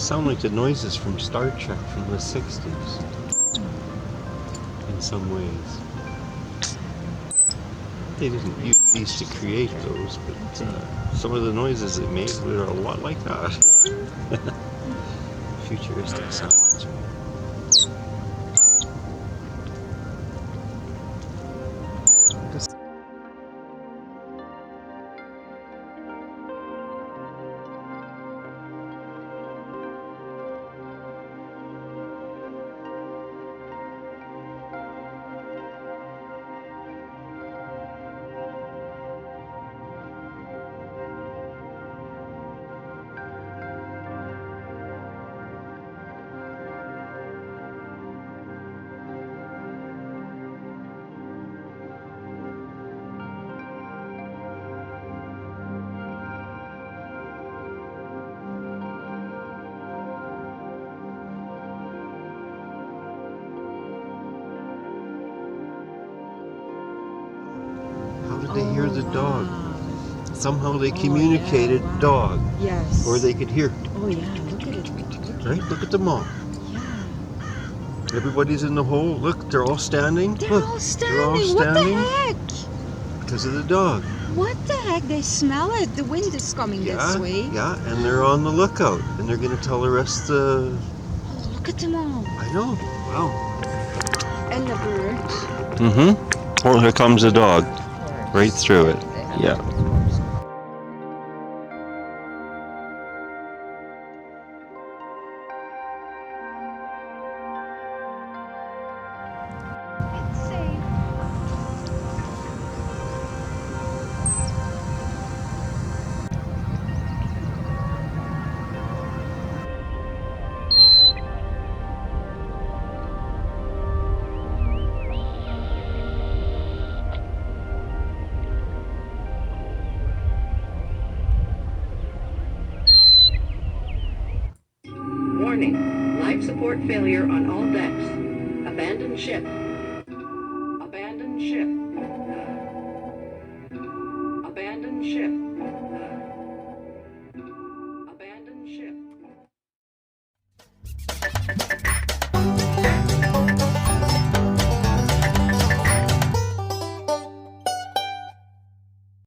sound like the noises from Star Trek from the 60s in some ways. They didn't use these to create those, but some of the noises they made were a lot like that. Futuristic sounds. How did they hear the dog? Somehow they communicated dog. Yes. Or they could hear. Oh yeah, look at it. Right? Look at them all. Yeah. Everybody's in the hole. Look, they're all standing. They're Look, all standing. they're all standing. What the heck? Because of the dog. What the heck? They smell it. The wind is coming this way. Yeah, and they're on the lookout. And they're going to tell the rest Oh, look at them all. I know. Wow. And the bird. Mm-hmm. Oh, here comes the dog. Right through it. Yeah. It's safe. Warning, life support failure on all decks. Abandon ship. Abandon ship.